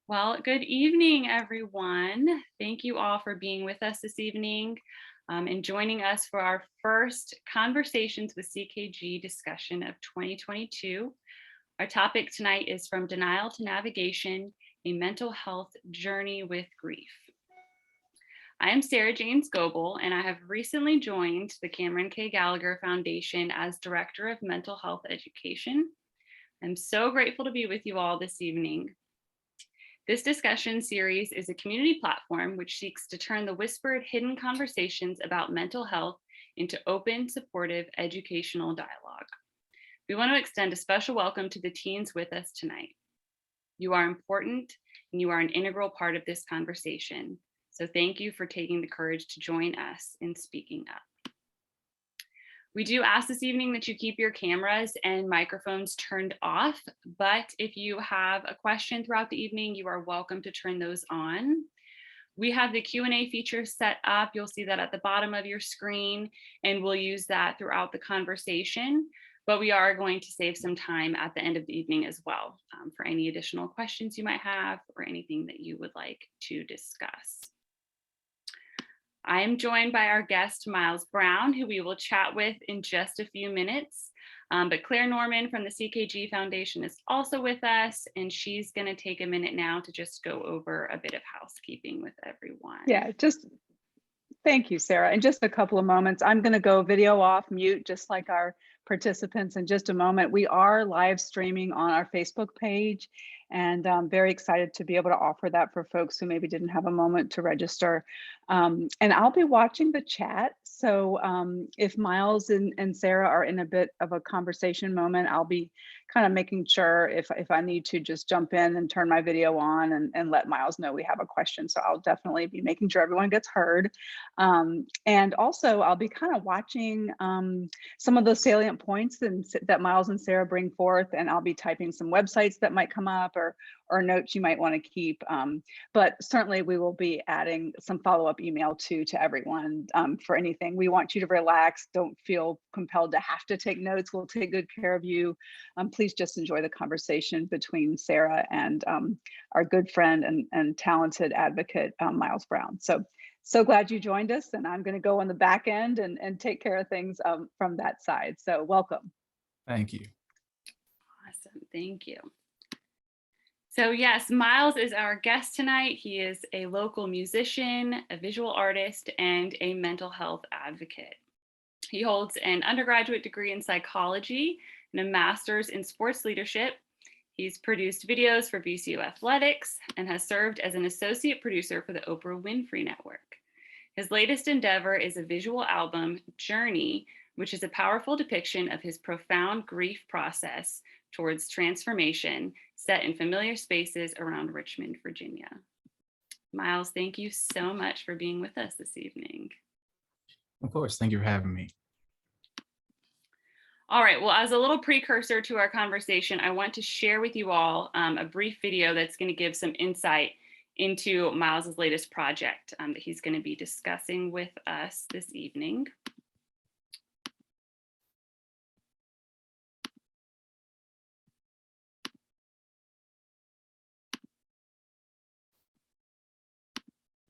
Well, good evening, everyone. Thank you all for being with us this evening and joining us for our first Conversations with CKG discussion of 2022. Our topic tonight is From Denial to Navigation, a Mental Health Journey with Grief. I am Sarah Jane Scoble, and I have recently joined the Cameron K. Gallagher Foundation as Director of Mental Health Education. I'm so grateful to be with you all this evening. This discussion series is a community platform which seeks to turn the whispered, hidden conversations about mental health into open, supportive, educational dialogue. We want to extend a special welcome to the teens with us tonight. You are important and you are an integral part of this conversation. So thank you for taking the courage to join us in speaking up. We do ask this evening that you keep your cameras and microphones turned off, but if you have a question throughout the evening, you are welcome to turn those on. We have the Q&A feature set up. You'll see that at the bottom of your screen, and we'll use that throughout the conversation. But we are going to save some time at the end of the evening as well for any additional questions you might have or anything that you would like to discuss. I am joined by our guest, Myles Brown, who we will chat with in just a few minutes. But Claire Norman from the CKG Foundation is also with us, and she's going to take a minute now to just go over a bit of housekeeping with everyone. Yeah, thank you, Sarah. In just a couple of moments, I'm going to go video off, mute, just like our participants in just a moment. We are live streaming on our Facebook page, and I'm very excited to be able to offer that for folks who maybe didn't have a moment to register. And I'll be watching the chat. So if Myles and Sarah are in a bit of a conversation moment, I'll be kind of making sure if I need to just jump in and turn my video on and let Myles know we have a question. So I'll definitely be making sure everyone gets heard. And also I'll be kind of watching some of those salient points that Myles and Sarah bring forth, and I'll be typing some websites that might come up or notes you might want to keep. But certainly we will be adding some follow-up email to everyone for anything. We want you to relax. Don't feel compelled to have to take notes. We'll take good care of you. Please just enjoy the conversation between Sarah and our good friend and talented advocate, Myles Brown. So glad you joined us, and I'm going to go on the back end and take care of things from that side. So welcome. Thank you. Awesome. Thank you. So yes, Myles is our guest tonight. He is a local musician, a visual artist, and a mental health advocate. He holds an undergraduate degree in psychology and a master's in sports leadership. He's produced videos for VCU Athletics and has served as an associate producer for the Oprah Winfrey Network. His latest endeavor is a visual album, Journey, which is a powerful depiction of his profound grief process towards transformation set in familiar spaces around Richmond, Virginia. Myles, thank you so much for being with us this evening. Of course, thank you for having me. All right, well, as a little precursor to our conversation, I want to share with you all a brief video that's going to give some insight into Myles's latest project that he's going to be discussing with us this evening.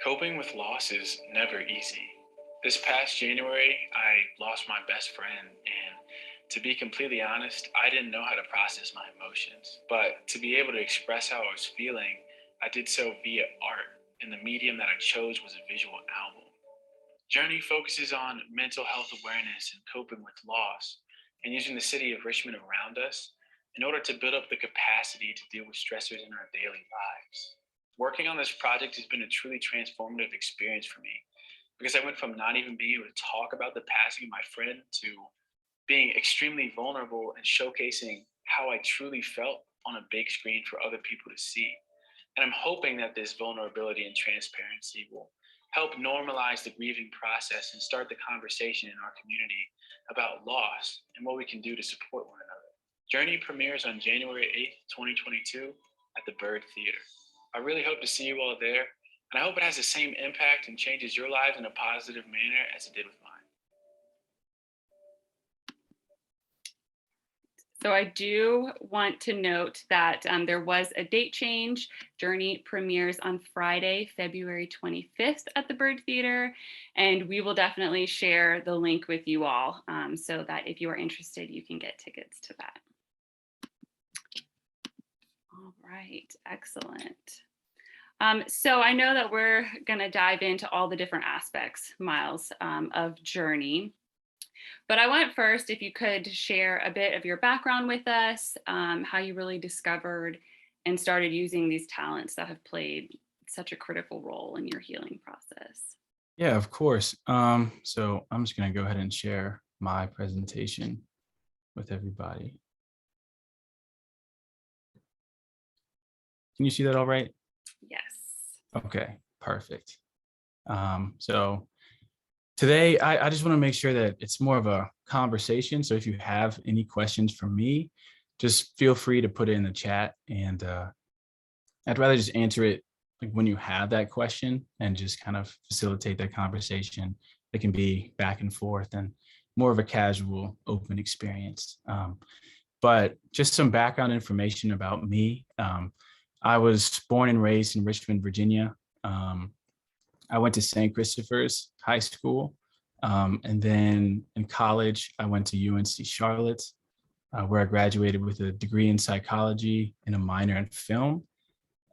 Coping with loss is never easy. This past January, I lost my best friend, and to be completely honest, I didn't know how to process my emotions. But to be able to express how I was feeling, I did so via art, and the medium that I chose was a visual album. Journey focuses on mental health awareness and coping with loss, and using the city of Richmond around us in order to build up the capacity to deal with stressors in our daily lives. Working on this project has been a truly transformative experience for me, because I went from not even being able to talk about the passing of my friend to being extremely vulnerable and showcasing how I truly felt on a big screen for other people to see. And I'm hoping that this vulnerability and transparency will help normalize the grieving process and start the conversation in our community about loss and what we can do to support one another. Journey premieres on January 8th, 2022 at the Bird Theater. I really hope to see you all there, and I hope it has the same impact and changes your lives in a positive manner as it did with mine. So I do want to note that there was a date change. Journey premieres on Friday, February 25th at the Bird Theater, and we will definitely share the link with you all so that if you are interested, you can get tickets to that. All right, excellent. So I know that we're going to dive into all the different aspects, Myles, of Journey. But I want first, if you could share a bit of your background with us, how you really discovered and started using these talents that have played such a critical role in your healing process. Yeah, of course. So I'm just going to go ahead and share my presentation with everybody. Can you see that all right? Yes. Okay, perfect. So today, I just want to make sure that it's more of a conversation. So if you have any questions for me, just feel free to put it in the chat, and I'd rather just answer it like when you have that question and just kind of facilitate that conversation. It can be back and forth and more of a casual, open experience. But just some background information about me. I was born and raised in Richmond, Virginia. I went to St. Christopher's High School. And then in college, I went to UNC Charlotte, where I graduated with a degree in psychology and a minor in film.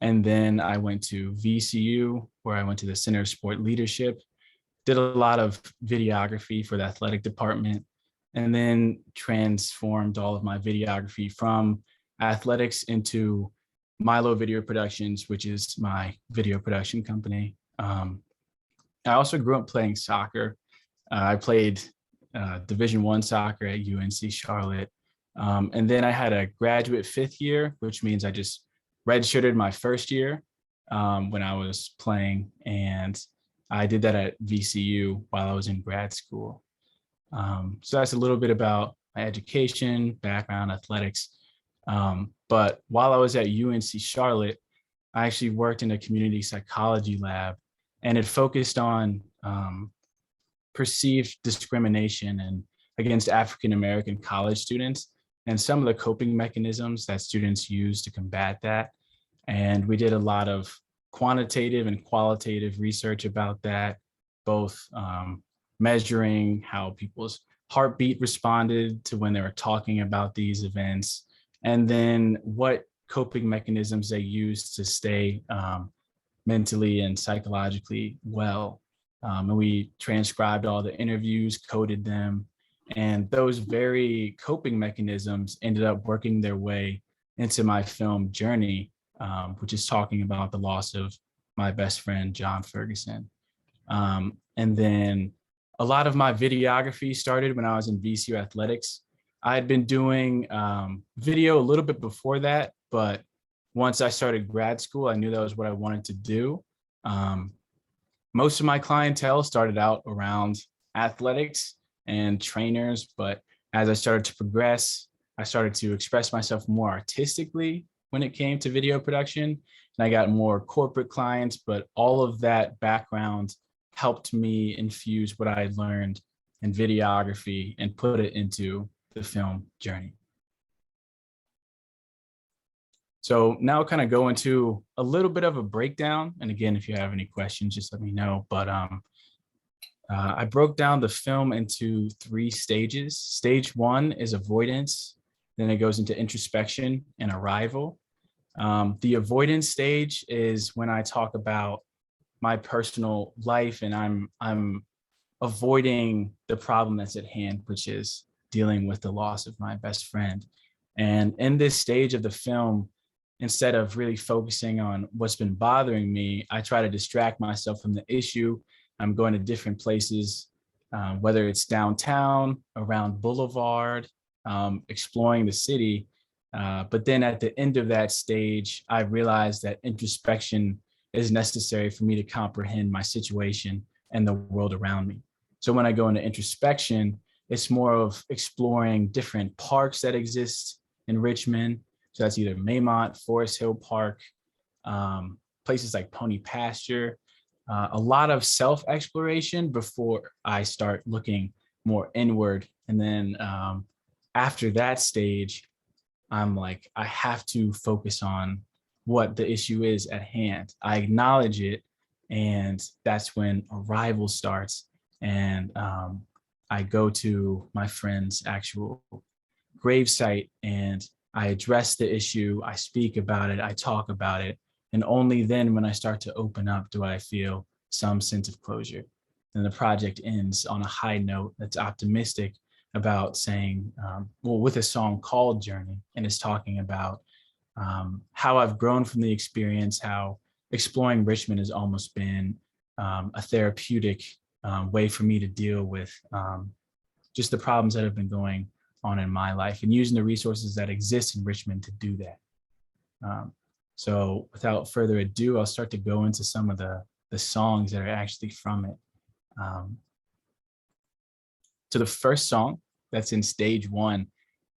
And then I went to VCU, where I went to the Center of Sport Leadership, did a lot of videography for the athletic department, and then transformed all of my videography from athletics into Milo Video Productions, which is my video production company. I also grew up playing soccer. I played Division I soccer at UNC Charlotte. And then I had a graduate fifth year, which means I just redshirted my first year when I was playing. And I did that at VCU while I was in grad school. So that's a little bit about my education, background, athletics. But while I was at UNC Charlotte, I actually worked in a community psychology lab, and it focused on perceived discrimination and against African-American college students and some of the coping mechanisms that students use to combat that. And we did a lot of quantitative and qualitative research about that, both measuring how people's heartbeat responded to when they were talking about these events, and then what coping mechanisms they used to stay mentally and psychologically well. And we transcribed all the interviews, coded them, and those very coping mechanisms ended up working their way into my film Journey, which is talking about the loss of my best friend, John Ferguson. And then a lot of my videography started when I was in VCU Athletics. I had been doing video a little bit before that, but once I started grad school, I knew that was what I wanted to do. Most of my clientele started out around athletics and trainers, but as I started to progress, I started to express myself more artistically when it came to video production, and I got more corporate clients, but all of that background helped me infuse what I had learned in videography and put it into the film Journey. So now I'll kind of go into a little bit of a breakdown. And again, if you have any questions, just let me know. But I broke down the film into 3 stages. Stage 1 is avoidance. Then it goes into introspection and arrival. The avoidance stage is when I talk about my personal life and I'm avoiding the problem that's at hand, which is dealing with the loss of my best friend. And in this stage of the film, instead of really focusing on what's been bothering me, I try to distract myself from the issue. I'm going to different places, whether it's downtown, around Boulevard, exploring the city. But then at the end of that stage, I realized that introspection is necessary for me to comprehend my situation and the world around me. So when I go into introspection, it's more of exploring different parks that exist in Richmond. So that's either Maymont, Forest Hill Park, places like Pony Pasture, a lot of self-exploration before I start looking more inward. And then after that stage, I'm like, I have to focus on what the issue is at hand. I acknowledge it, and that's when arrival starts. And I go to my friend's actual gravesite and I address the issue. I speak about it. I talk about it. And only then, when I start to open up, do I feel some sense of closure. And the project ends on a high note that's optimistic about saying, well, with a song called Journey, and it's talking about how I've grown from the experience, how exploring Richmond has almost been a therapeutic way for me to deal with just the problems that have been going on in my life, and using the resources that exist in Richmond to do that. So without further ado, I'll start to go into some of the songs that are actually from it. So the first song that's in stage one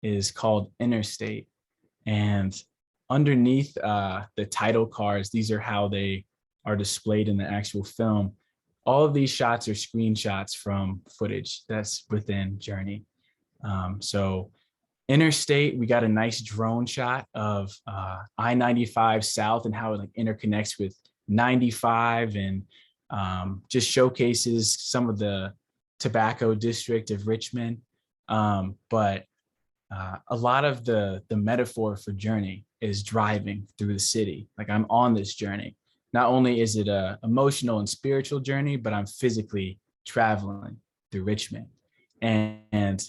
is called Interstate. And underneath the title cards, these are how they are displayed in the actual film. All of these shots are screenshots from footage that's within Journey. So Interstate, we got a nice drone shot of I-95 South and how it like interconnects with 95, and just showcases some of the tobacco district of Richmond. But a lot of the metaphor for Journey is driving through the city. Like, I'm on this journey. Not only is it a emotional and spiritual journey, but I'm physically traveling through Richmond. And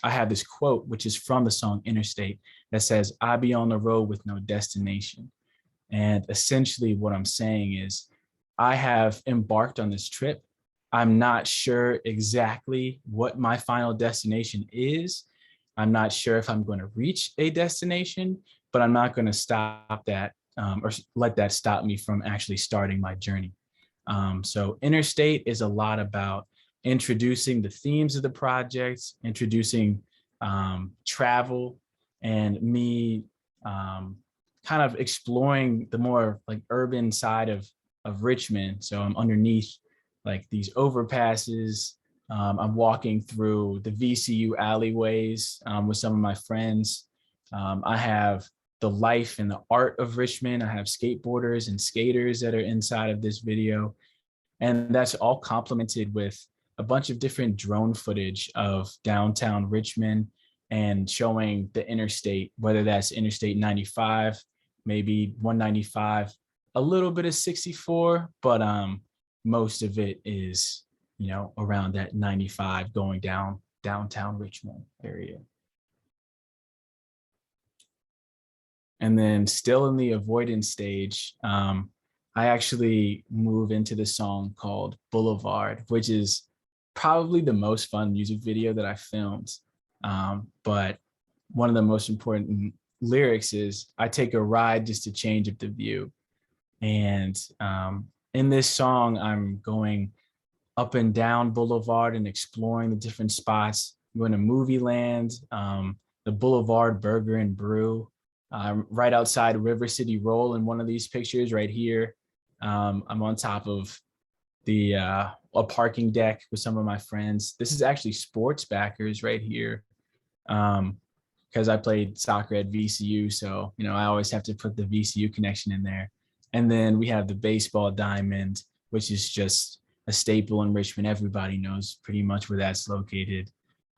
I have this quote, which is from the song Interstate, that says, "I be on the road with no destination." And essentially what I'm saying is, I have embarked on this trip. I'm not sure exactly what my final destination is. I'm not sure if I'm going to reach a destination, but I'm not going to stop that or let that stop me from actually starting my journey. So Interstate is a lot about introducing the themes of the project, introducing travel, and me kind of exploring the more like urban side of Richmond. So I'm underneath like these overpasses. I'm walking through the VCU alleyways with some of my friends. I have the life and the art of Richmond. I have skateboarders and skaters that are inside of this video. And that's all complemented with a bunch of different drone footage of downtown Richmond and showing the interstate, whether that's Interstate 95, maybe 195, a little bit of 64, but most of it is, you know, around that 95 going down downtown Richmond area. And then still in the avoidance stage, I actually move into the song called Boulevard, which is probably the most fun music video that I filmed. But one of the most important lyrics is, "I take a ride just to change up the view." And in this song, I'm going up and down Boulevard and exploring the different spots. I'm going to Movie Land, the Boulevard Burger and Brew, right outside River City Roll in one of these pictures right here. I'm on top of a parking deck with some of my friends. This is actually sports backers right here, because I played soccer at VCU. So, you know, I always have to put the VCU connection in there. And then we have the baseball diamond, which is just a staple in Richmond. Everybody knows pretty much where that's located.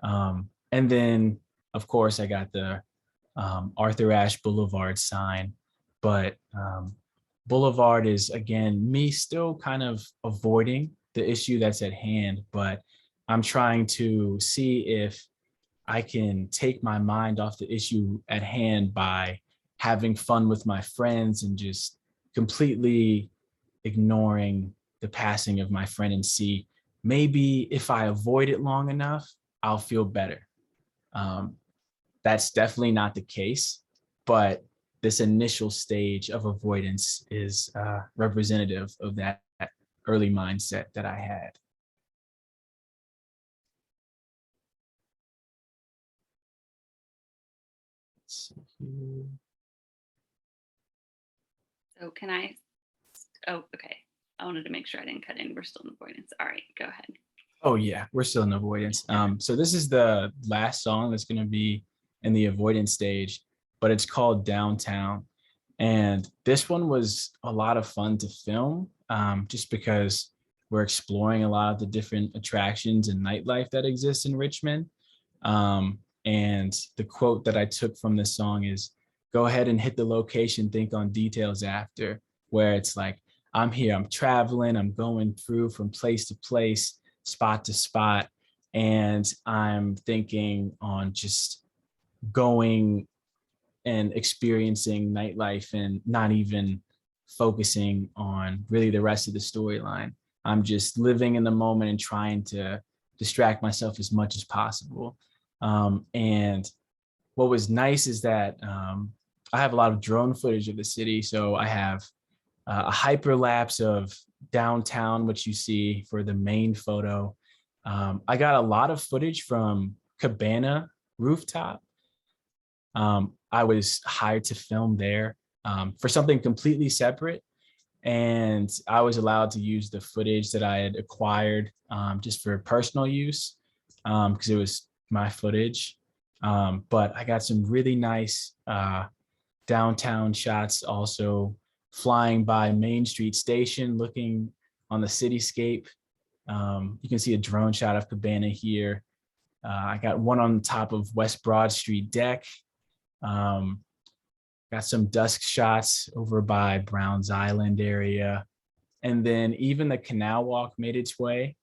And then, of course, I got the Arthur Ashe Boulevard sign. But Boulevard is, again, me still kind of avoiding the issue that's at hand, but I'm trying to see if I can take my mind off the issue at hand by having fun with my friends and just completely ignoring the passing of my friend, and see maybe if I avoid it long enough, I'll feel better. That's definitely not the case, but this initial stage of avoidance is representative of that early mindset that I had. Let's see here. So can I, oh, okay. I wanted to make sure I didn't cut in. We're still in avoidance. All right, go ahead. Oh yeah, we're still in avoidance. So this is the last song that's going to be in the avoidance stage. but it's called Downtown. And this one was a lot of fun to film, just because we're exploring a lot of the different attractions and nightlife that exists in Richmond. And the quote that I took from this song is, "Go ahead and hit the location, think on details after," where it's like, I'm here, I'm traveling, I'm going through from place to place, spot to spot, and I'm thinking on just going and experiencing nightlife and not even focusing on really the rest of the storyline. I'm just living in the moment and trying to distract myself as much as possible. And what was nice is that I have a lot of drone footage of the city. So I have a hyperlapse of downtown, which you see for the main photo. I got a lot of footage from Cabana Rooftop. I was hired to film there for something completely separate. And I was allowed to use the footage that I had acquired just for personal use because it was my footage. But I got some really nice downtown shots, also flying by Main Street Station, looking on the cityscape. You can see a drone shot of Cabana here. I got one on top of West Broad Street deck. Got some dusk shots over by Browns Island area. And then even the canal walk made its way.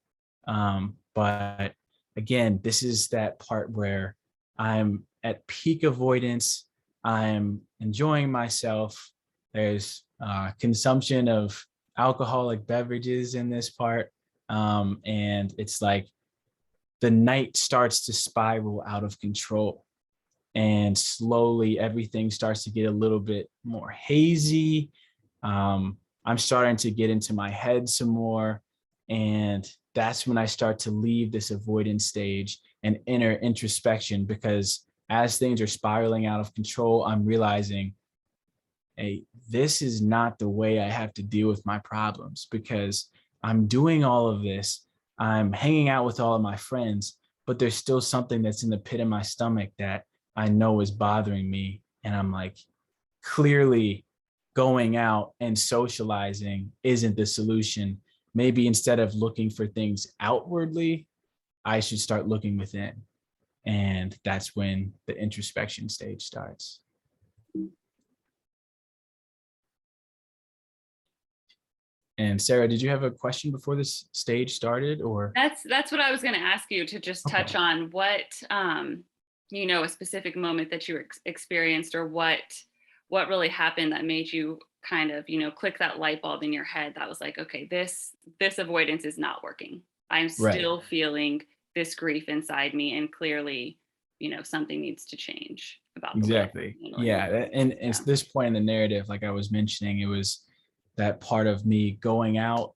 But again, this is that part where I'm at peak avoidance. I'm enjoying myself. There's consumption of alcoholic beverages in this part. And it's like the night starts to spiral out of control. And slowly everything starts to get a little bit more hazy. I'm starting to get into my head some more. And that's when I start to leave this avoidance stage and enter introspection, because as things are spiraling out of control, I'm realizing, hey, this is not the way I have to deal with my problems, because I'm doing all of this. I'm hanging out with all of my friends, but there's still something that's in the pit of my stomach that I know is bothering me. And I'm like, clearly going out and socializing isn't the solution. Maybe instead of looking for things outwardly, I should start looking within. And that's when the introspection stage starts. And Sarah, did you have a question before this stage started, or? That's what I was going to ask you, to just touch on what, a specific moment that you experienced, or what really happened that made you kind of, click that light bulb in your head that was like, okay, this avoidance is not working. I'm still feeling this grief inside me, and clearly, something needs to change about exactly. Yeah. And it's this point in the narrative, like I was mentioning, it was that part of me going out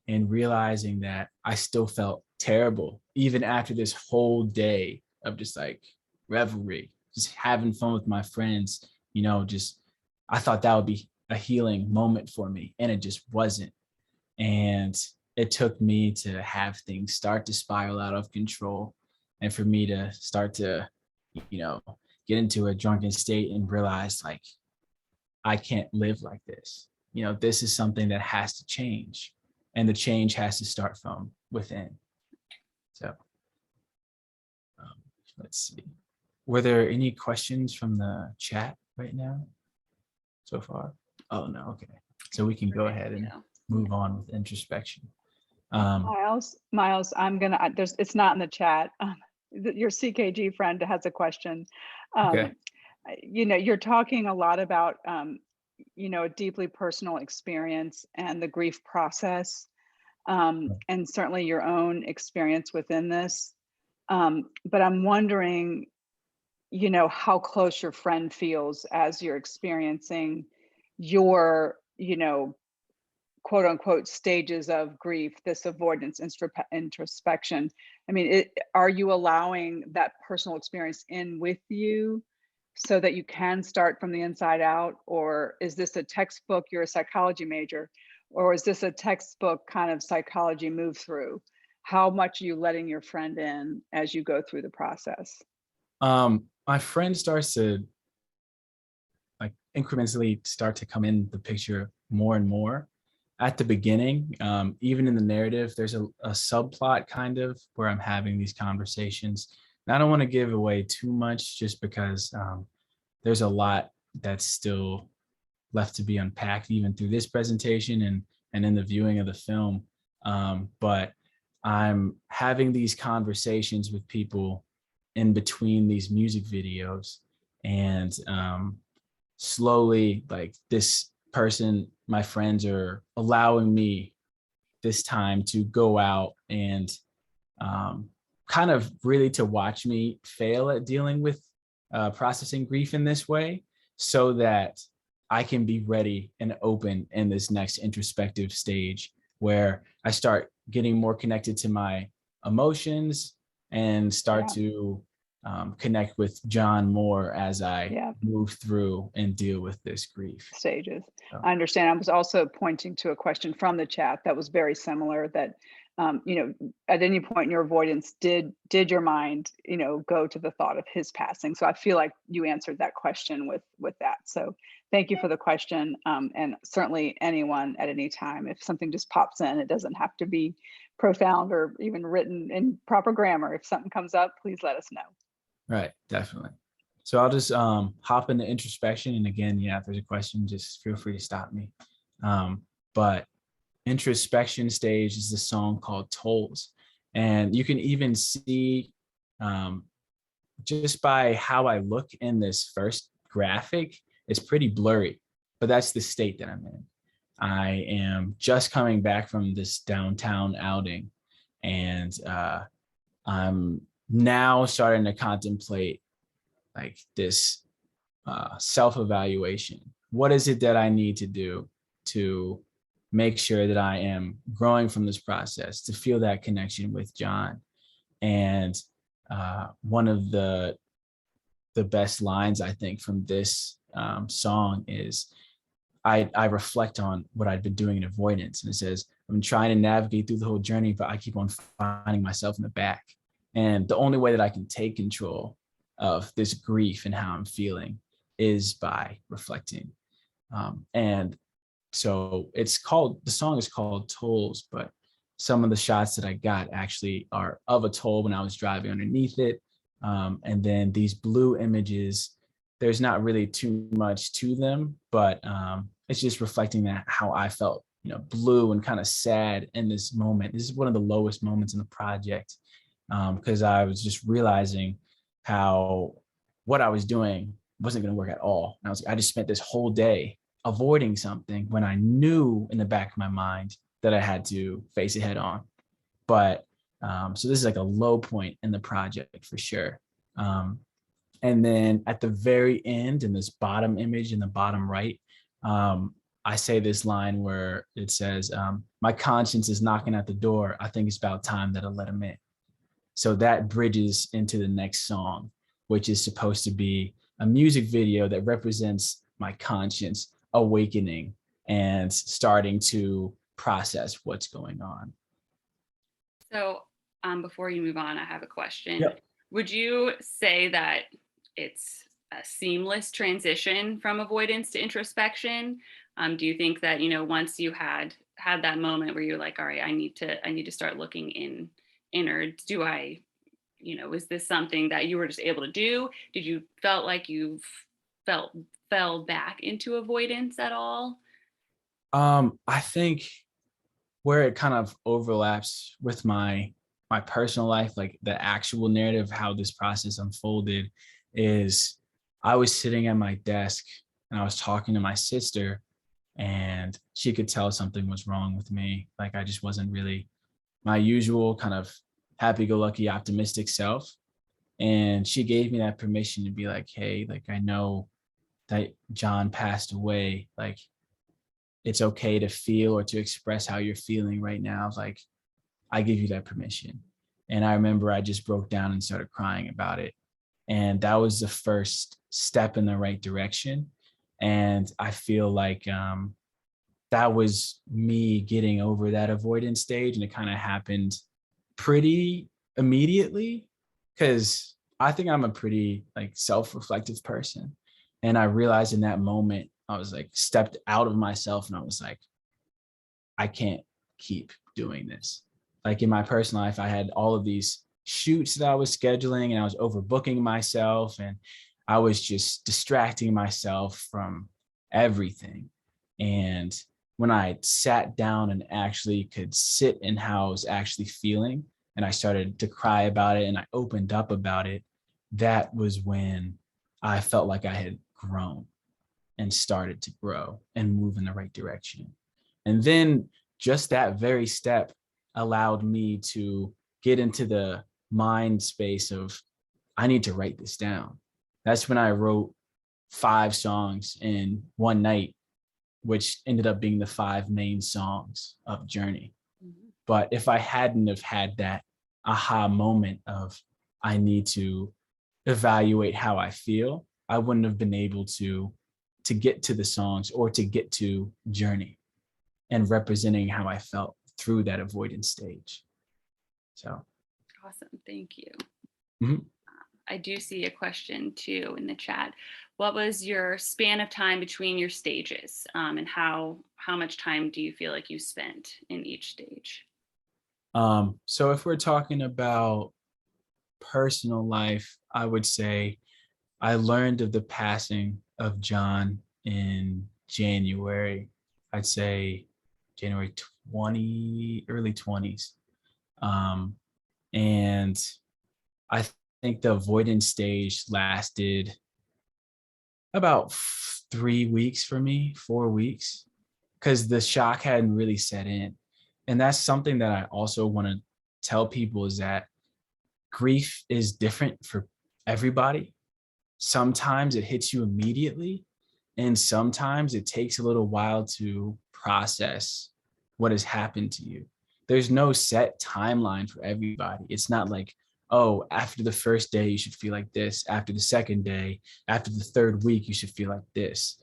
and realizing that I still felt terrible, even after this whole day of just like revelry, just having fun with my friends, I thought that would be a healing moment for me, and it just wasn't. And it took me to have things start to spiral out of control, and for me to start to, get into a drunken state and realize, like, I can't live like this. This is something that has to change, and the change has to start from within. So let's see. Were there any questions from the chat right now so far? Oh, no. Okay. So we can go ahead and move on with introspection. Myles, I'm going to, it's not in the chat. Your CKG friend has a question. Okay. You're talking a lot about, a deeply personal experience and the grief process, and certainly your own experience within this. But I'm wondering, how close your friend feels as you're experiencing your, quote unquote stages of grief, this avoidance, introspection. I mean, are you allowing that personal experience in with you so that you can start from the inside out? Or is this a textbook, you're a psychology major, or is this a textbook kind of psychology move through? How much are you letting your friend in as you go through the process? My friend starts to incrementally start to come in the picture more and more. At the beginning, even in the narrative, there's a subplot kind of where I'm having these conversations. And I don't want to give away too much just because there's a lot that's still left to be unpacked, even through this presentation and in the viewing of the film. But I'm having these conversations with people in between these music videos, and slowly, like, this person, my friends, are allowing me this time to go out and kind of really to watch me fail at dealing with processing grief in this way, so that I can be ready and open in this next introspective stage where I start getting more connected to my emotions and start to connect with John more as I move through and deal with this grief. Stages. I understand. I was also pointing to a question from the chat that was very similar, that at any point in your avoidance, did your mind, go to the thought of his passing? So I feel like you answered that question with that. So thank you for the question. And certainly anyone at any time, if something just pops in, it doesn't have to be profound or even written in proper grammar. If something comes up, please let us know. Right, definitely. So I'll just hop into introspection. And again, if there's a question, just feel free to stop me. But introspection stage is the song called Tools. And you can even see just by how I look in this first graphic, it's pretty blurry, but that's the state that I'm in. I am just coming back from this downtown outing, and I'm now starting to contemplate like this self-evaluation. What is it that I need to do to make sure that I am growing from this process, to feel that connection with John? And one of the best lines, I think, from this song is, I reflect on what I'd been doing in avoidance. And it says, I'm trying to navigate through the whole journey, but I keep on finding myself in the back. And the only way that I can take control of this grief and how I'm feeling is by reflecting. And so the song is called Tolls, but some of the shots that I got actually are of a toll when I was driving underneath it. And then these blue images, there's not really too much to them, but it's just reflecting that how I felt, blue and kind of sad in this moment. This is one of the lowest moments in the project, because I was just realizing how what I was doing wasn't going to work at all. And I just spent this whole day avoiding something when I knew in the back of my mind that I had to face it head on. But so this is like a low point in the project for sure. And then at the very end, in this bottom image in the bottom right, I say this line where it says, my conscience is knocking at the door. I think it's about time that I let him in. So that bridges into the next song, which is supposed to be a music video that represents my conscience awakening and starting to process what's going on. So before you move on, I have a question. Yep. Would you say that it's a seamless transition from avoidance to introspection? Do you think that, once you had that moment where you're like, all right, I need to start looking inwards, is this something that you were just able to do? Did you felt like you fell back into avoidance at all? I think where it kind of overlaps with my personal life, like the actual narrative, how this process unfolded, is I was sitting at my desk and I was talking to my sister, and she could tell something was wrong with me. Like, I just wasn't really my usual kind of happy-go-lucky, optimistic self. And she gave me that permission to be like, hey, like, I know that John passed away. Like, it's okay to feel or to express how you're feeling right now. Like, I give you that permission. And I remember I just broke down and started crying about it. And that was the first step in the right direction. And I feel like that was me getting over that avoidance stage. And it kind of happened pretty immediately, because I think I'm a pretty like self-reflective person. And I realized in that moment, I was like, stepped out of myself and I was like, I can't keep doing this. Like in my personal life, I had all of these shoots that I was scheduling and I was overbooking myself and I was just distracting myself from everything. And when I sat down and actually could sit in how I was actually feeling, and I started to cry about it and I opened up about it, that was when I felt like I had grown and started to grow and move in the right direction. And then just that very step allowed me to get into the mind space of, I need to write this down. That's when I wrote 5 songs in one night, which ended up being the 5 main songs of Journey. Mhm. But if I hadn't have had that aha moment of, I need to evaluate how I feel, I wouldn't have been able to get to the songs or to get to Journey and representing how I felt through that avoidance stage. So, Awesome. Thank you. mhm. I do see a question too in the chat. What was your span of time between your stages, and how much time do you feel like you spent in each stage? So if we're talking about personal life, I would say I learned of the passing of John in January. I'd say January 20, early 20s. And I think the avoidance stage lasted about 3 weeks for me, 4 weeks, because the shock hadn't really set in. And that's something that I also want to tell people is that grief is different for everybody. Sometimes it hits you immediately, and sometimes it takes a little while to process what has happened to you. There's no set timeline for everybody. It's not like, oh, after the first day, you should feel like this. After the second day, after the third week, you should feel like this.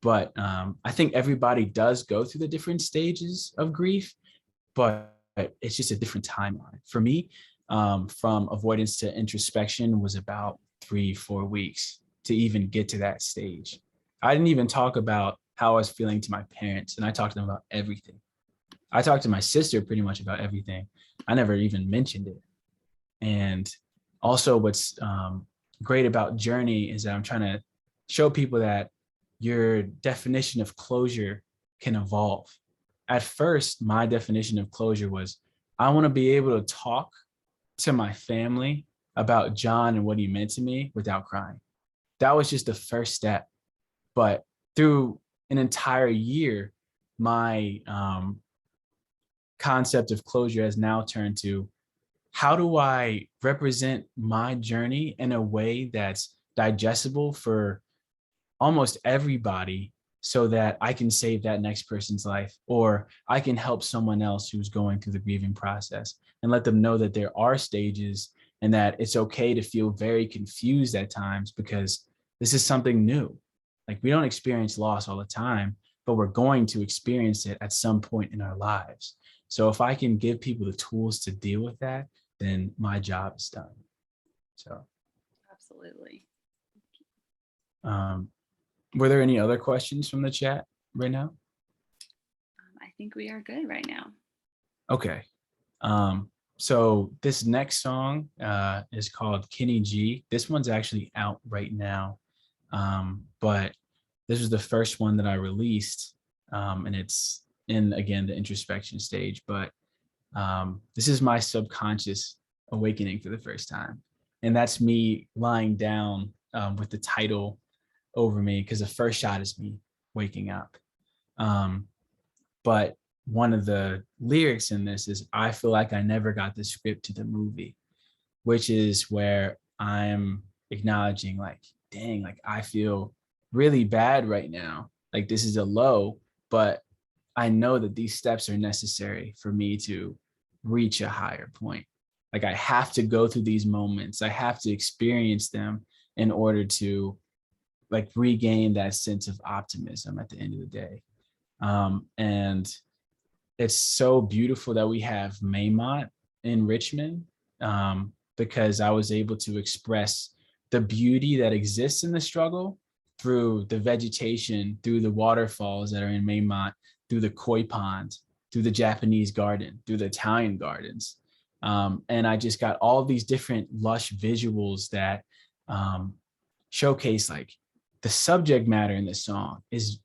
But I think everybody does go through the different stages of grief, but it's just a different timeline. For me, from avoidance to introspection was about 3-4 weeks to even get to that stage. I didn't even talk about how I was feeling to my parents, and I talked to them about everything. I talked to my sister pretty much about everything. I never even mentioned it. And also, what's great about Journey is that I'm trying to show people that your definition of closure can evolve. At first, my definition of closure was, I want to be able to talk to my family about John and what he meant to me without crying. That was just the first step. But through an entire year, my concept of closure has now turned to, how do I represent my journey in a way that's digestible for almost everybody so that I can save that next person's life, or I can help someone else who's going through the grieving process and let them know that there are stages and that it's okay to feel very confused at times because this is something new. Like, we don't experience loss all the time, but we're going to experience it at some point in our lives. So if I can give people the tools to deal with that, then my job is done. So, Absolutely. were there any other questions from the chat right now? I think we are good right now. Okay. So this next song is called Kenny G. This one's actually out right now. But this was the first one that I released. And it's in, again, the introspection stage. But this is my subconscious awakening for the first time. And that's me lying down with the title over me, because the first shot is me waking up. But one of the lyrics in this is, I feel like I never got the script to the movie, which is where I'm acknowledging, like, dang, like, I feel really bad right now. Like, this is a low, but I know that these steps are necessary for me to reach a higher point. Like, I have to go through these moments. I have to experience them in order to, like, regain that sense of optimism at the end of the day. And it's so beautiful that we have Maymont in Richmond, because I was able to express the beauty that exists in the struggle through the vegetation, through the waterfalls that are in Maymont, through the koi pond, through the Japanese garden, through the Italian gardens. And I just got all these different lush visuals that showcase like the subject matter in this song is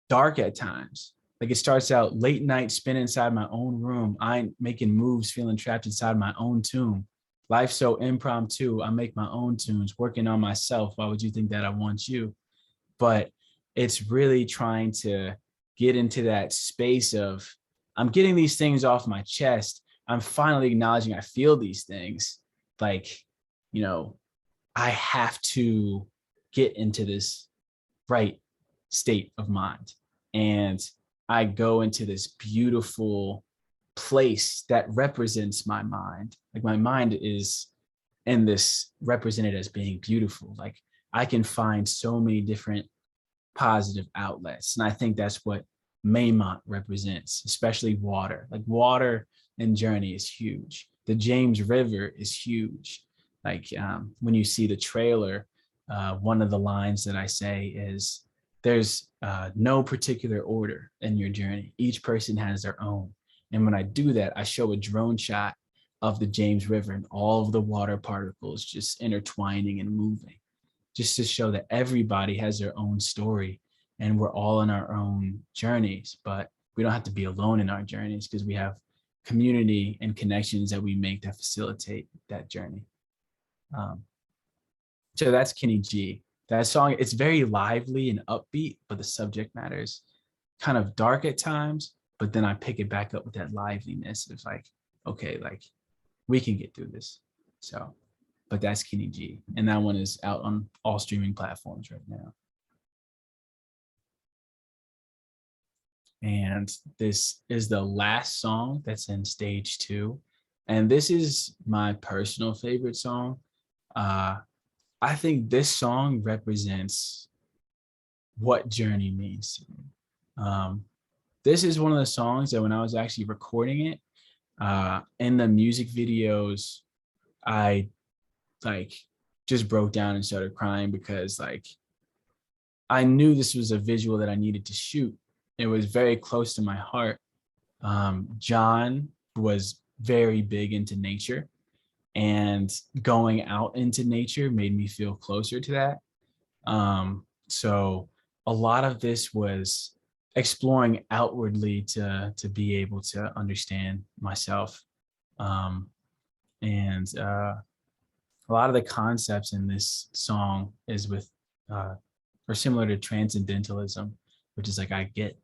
dark at times. Like it starts out late night, spin inside my own room. I'm making moves, feeling trapped inside my own tomb. Life's so impromptu. I make my own tunes, working on myself. Why would you think that I want you? But it's really trying to get into that space of, I'm getting these things off my chest. I'm finally acknowledging I feel these things. Like, you know, I have to get into this right state of mind. And I go into this beautiful place that represents my mind. Like my mind is in this represented as being beautiful. Like I can find so many different positive outlets. And I think that's what Maymont represents, especially water. Like water and journey is huge. The James River is huge. Like when you see the trailer, one of the lines that I say is, there's no particular order in your journey. Each person has their own. And when I do that, I show a drone shot of the James River and all of the water particles just intertwining and moving, just to show that everybody has their own story and we're all in our own journeys, but we don't have to be alone in our journeys because we have community and connections that we make that facilitate that journey. So that's Kenny G. That song, it's very lively and upbeat, but the subject matter is kind of dark at times, but then I pick it back up with that liveliness of like, okay, like we can get through this. So, but that's Kenny G. And that one is out on all streaming platforms right now. And this is the last song that's in stage 2. And this is my personal favorite song. I think this song represents what journey means to me. This is one of the songs that when I was actually recording it, in the music videos, I like just broke down and started crying because like I knew this was a visual that I needed to shoot. It was very close to my heart. John was very big into nature, and going out into nature made me feel closer to that. So a lot of this was exploring outwardly to be able to understand myself. And a lot of the concepts in this song is with, are similar to transcendentalism, which is like I get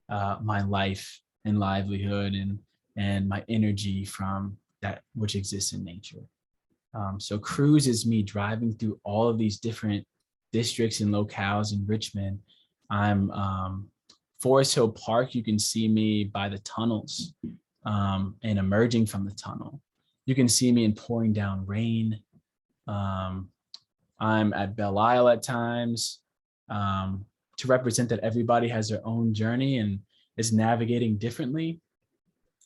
my life and livelihood and my energy from that which exists in nature. So Cruz is me driving through all of these different districts and locales in Richmond. I'm Forest Hill Park. You can see me by the tunnels and emerging from the tunnel. You can see me in pouring down rain. I'm at Belle Isle at times to represent that everybody has their own journey and is navigating differently.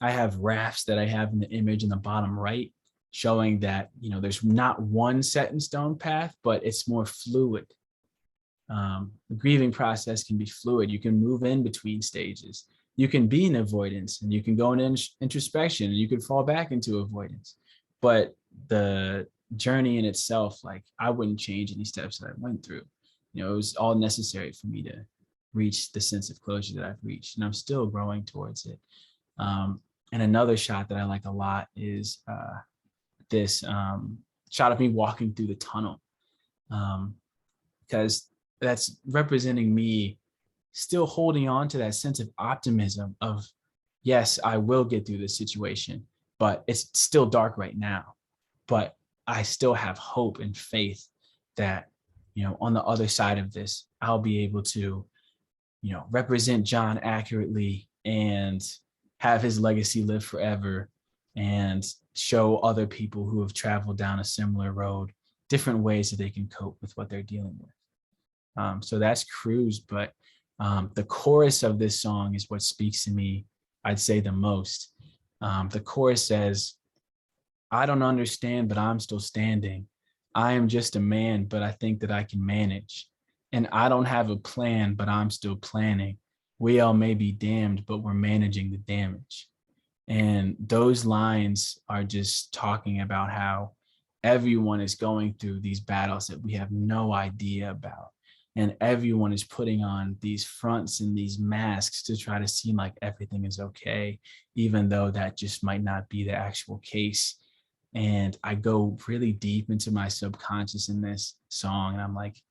I have rafts that I have in the image in the bottom right, showing that, you know, there's not one set in stone path, but it's more fluid. The grieving process can be fluid. You can move in between stages. You can be in avoidance and you can go in introspection and you can fall back into avoidance. But the journey in itself, like I wouldn't change any steps that I went through. You know, it was all necessary for me to reach the sense of closure that I've reached, and I'm still growing towards it. And another shot that I like a lot is this shot of me walking through the tunnel, because that's representing me still holding on to that sense of optimism of, yes, I will get through this situation, but it's still dark right now. But I still have hope and faith that, you know, on the other side of this, I'll be able to, you know, represent John accurately and have his legacy live forever and show other people who have traveled down a similar road different ways that they can cope with what they're dealing with. So that's Cruz, but the chorus of this song is what speaks to me, I'd say, the most. The chorus says, I don't understand, but I'm still standing. I am just a man, but I think that I can manage. And I don't have a plan, but I'm still planning. We all may be damned, but we're managing the damage. And those lines are just talking about how everyone is going through these battles that we have no idea about. And everyone is putting on these fronts and these masks to try to seem like everything is okay, even though that just might not be the actual case. And I go really deep into my subconscious in this song. And I'm like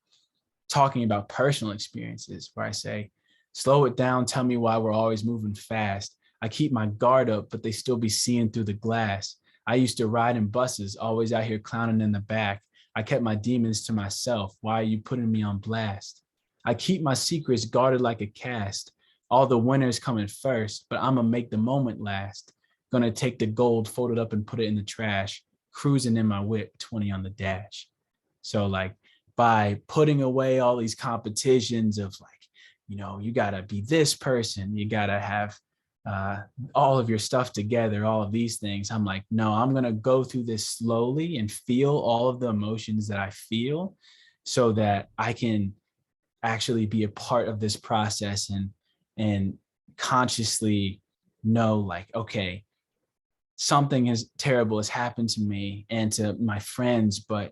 talking about personal experiences where I say, slow it down, tell me why we're always moving fast. I keep my guard up, but they still be seeing through the glass. I used to ride in buses, always out here clowning in the back. I kept my demons to myself. Why are you putting me on blast? I keep my secrets guarded like a cast. All the winners coming first, but I'm gonna make the moment last. Gonna take the gold, fold it up and put it in the trash. Cruising in my whip, 20 on the dash. So like by putting away all these competitions of like, you know, you gotta be this person, you gotta have all of your stuff together, all of these things. I'm like, no, I'm going to go through this slowly and feel all of the emotions that I feel so that I can actually be a part of this process and consciously know like, okay, something is terrible has happened to me and to my friends. But,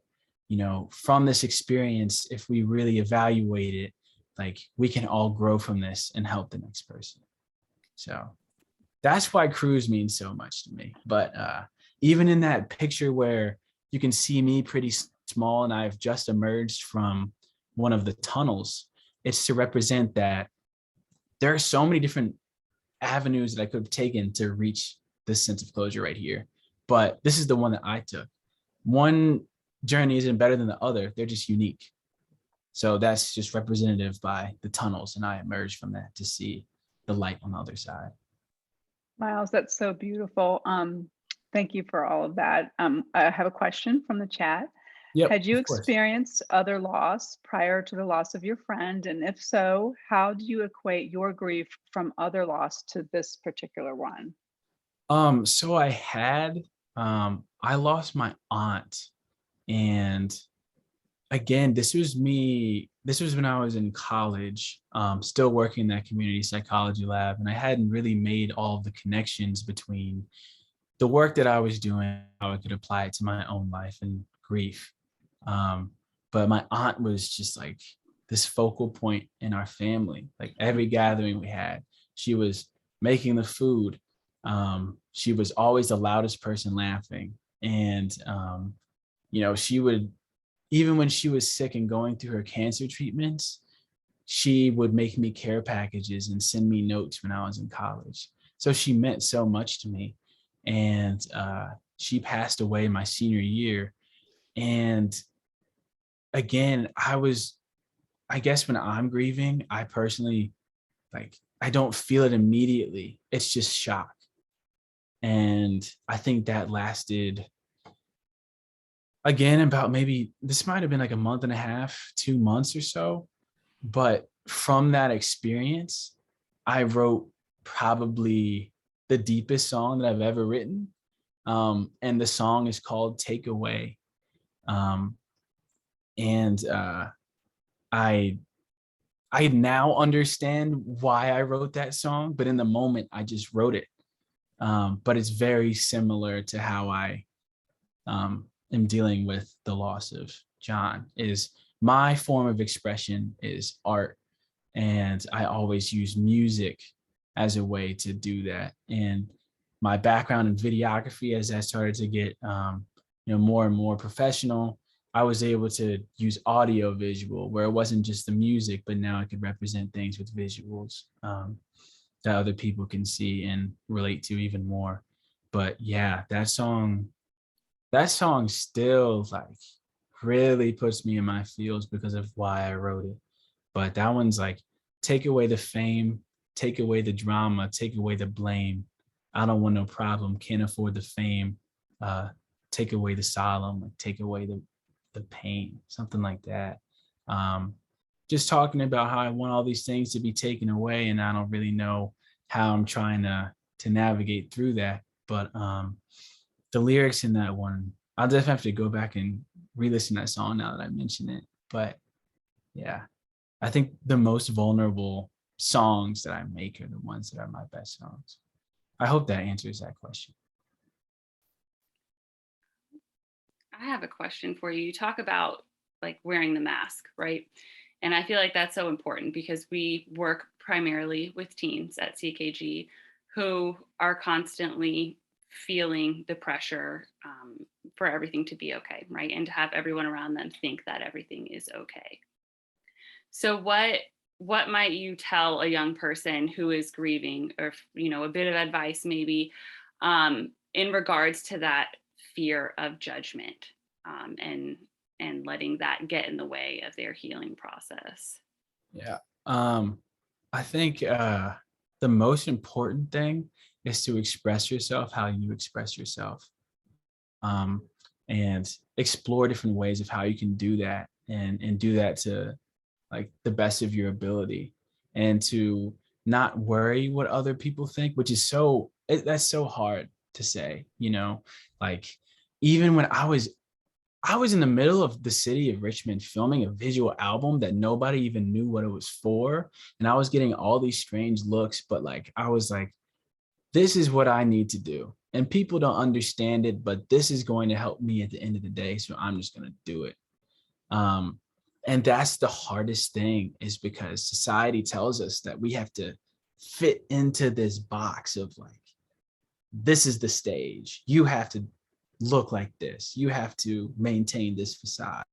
you know, from this experience, if we really evaluate it, like we can all grow from this and help the next person. So that's why Cruz means so much to me. But even in that picture where you can see me pretty small and I've just emerged from one of the tunnels, it's to represent that there are so many different avenues that I could have taken to reach this sense of closure right here. But this is the one that I took. One journey isn't better than the other. They're just unique. So that's just representative by the tunnels. And I emerged from that to see the light on the other side. Myles, that's so beautiful. Thank you for all of that. I have a question from the chat. Yep, Had you of course. experienced other loss prior to the loss of your friend? And if so, how do you equate your grief from other loss to this particular one? So I lost my aunt, and again, this was when I was in college, still working in that community psychology lab, and I hadn't really made all of the connections between the work that I was doing, how I could apply it to my own life and grief. But my aunt was just like this focal point in our family. Like every gathering we had, she was making the food. She was always the loudest person laughing. And, you know, she would, even when she was sick and going through her cancer treatments, she would make me care packages and send me notes when I was in college. So she meant so much to me. And she passed away my senior year. And again, I guess when I'm grieving, I personally, like, I don't feel it immediately. It's just shock. And I think that lasted, again, about maybe, this might have been like a month and a half, 2 months or so. But from that experience, I wrote probably the deepest song that I've ever written. And the song is called Take Away. And I now understand why I wrote that song, but in the moment I just wrote it. But it's very similar to how I am dealing with the loss of John. Is my form of expression is art, and I always use music as a way to do that. And my background in videography, as I started to get more and more professional, I was able to use audio visual where it wasn't just the music, but now I could represent things with visuals that other people can see and relate to even more. But yeah, that song still like really puts me in my feels because of why I wrote it. But that one's like, take away the fame, take away the drama, take away the blame. I don't want no problem, can't afford the fame. Take away the solemn, like take away the pain, something like that. Just talking about how I want all these things to be taken away, and I don't really know how I'm trying to navigate through that. But the lyrics in that one, I'll definitely have to go back and re-listen to that song now that I mention it. But yeah, I think the most vulnerable songs that I make are the ones that are my best songs. I hope that answers that question. I have a question for you. You talk about like wearing the mask, right? And I feel like that's so important because we work primarily with teens at CKG who are constantly feeling the pressure for everything to be okay, right? And to have everyone around them think that everything is okay. So what might you tell a young person who is grieving, or a bit of advice maybe in regards to that fear of judgment, and letting that get in the way of their healing process? Yeah. I think the most important thing is to express yourself how you express yourself, and explore different ways of how you can do that, and do that to like the best of your ability, and to not worry what other people think, which is that's so hard to say, like even when I was in the middle of the city of Richmond filming a visual album that nobody even knew what it was for. And I was getting all these strange looks, but like, I was like, this is what I need to do. And people don't understand it, but this is going to help me at the end of the day. So I'm just going to do it. And that's the hardest thing, is because society tells us that we have to fit into this box of like, this is the stage. You have to look like this. You have to maintain this facade.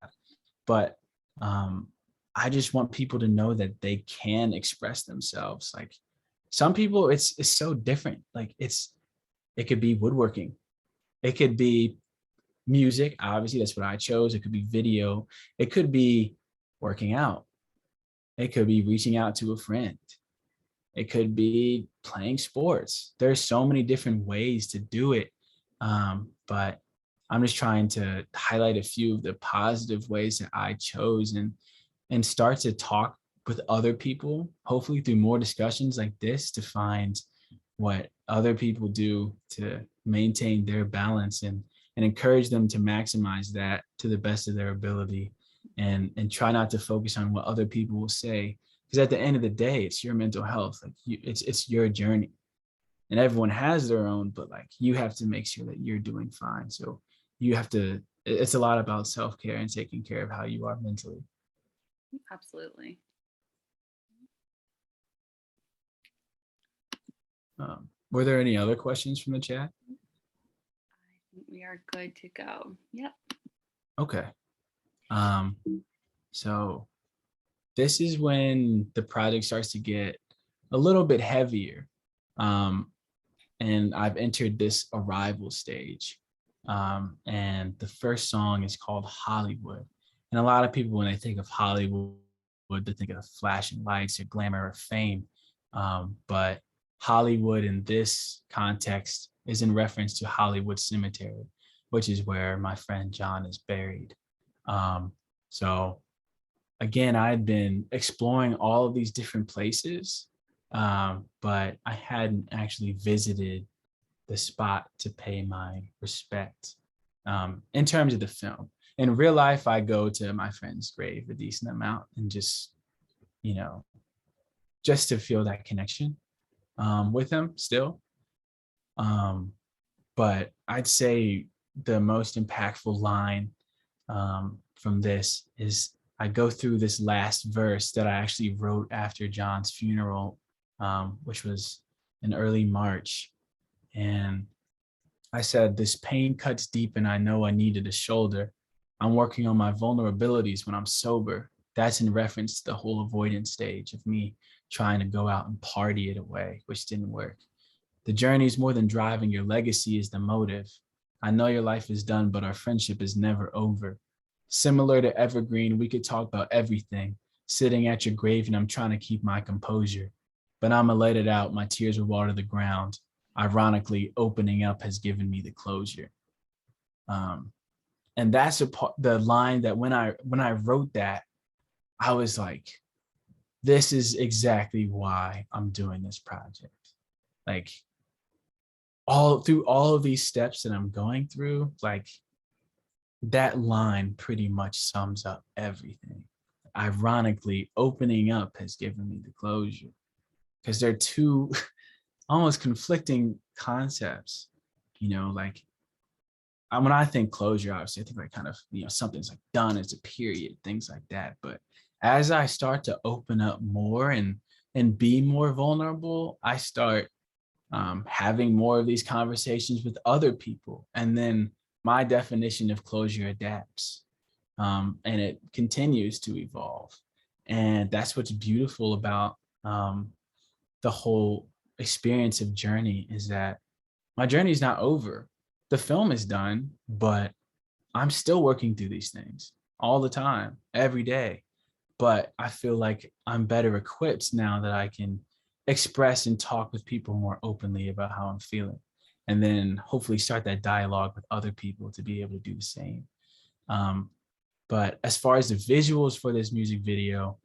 But I just want people to know that they can express themselves. Like some people, it's so different. Like it could be woodworking. It could be music. Obviously, that's what I chose. It could be video. It could be working out. It could be reaching out to a friend. It could be playing sports. There's so many different ways to do it. But I'm just trying to highlight a few of the positive ways that I chose, and start to talk with other people, hopefully through more discussions like this, to find what other people do to maintain their balance, and encourage them to maximize that to the best of their ability, and try not to focus on what other people will say. Because at the end of the day, it's your mental health. Like it's your journey, and everyone has their own, but like you have to make sure that you're doing fine. So it's a lot about self-care and taking care of how you are mentally. Absolutely. Were there any other questions from the chat? I think we are good to go. Yep. Okay. So this is when the project starts to get a little bit heavier. And I've entered this arrival stage. And the first song is called Hollywood. And a lot of people, when they think of Hollywood, they think of flashing lights or glamour or fame. But Hollywood in this context is in reference to Hollywood Cemetery, which is where my friend John is buried. So again, I had been exploring all of these different places, but I hadn't actually visited the spot to pay my respect in terms of the film. In real life, I go to my friend's grave a decent amount, and just to feel that connection with him still. But I'd say the most impactful line from this is, I go through this last verse that I actually wrote after John's funeral, which was in early March. And I said, this pain cuts deep and I know I needed a shoulder. I'm working on my vulnerabilities when I'm sober. That's in reference to the whole avoidance stage of me trying to go out and party it away, which didn't work. The journey is more than driving. Your legacy is the motive. I know your life is done, but our friendship is never over. Similar to Evergreen, we could talk about everything. Sitting at your grave and I'm trying to keep my composure. But I'ma let it out. My tears will water the ground. Ironically, opening up has given me the closure. And that's the line that when I wrote that, I was like, this is exactly why I'm doing this project. Like through all of these steps that I'm going through, like that line pretty much sums up everything. ironically, opening up has given me the closure, because they're two almost conflicting concepts. Like when I think closure, obviously I think like kind of, something's like done, it's a period, things like that. But as I start to open up more and be more vulnerable, I start having more of these conversations with other people. And then my definition of closure adapts, and it continues to evolve. And that's what's beautiful about the whole experience of journey, is that my journey is not over. The film is done, but I'm still working through these things all the time, every day. But I feel like I'm better equipped now that I can express and talk with people more openly about how I'm feeling, and then hopefully start that dialogue with other people to be able to do the same. But as far as the visuals for this music video,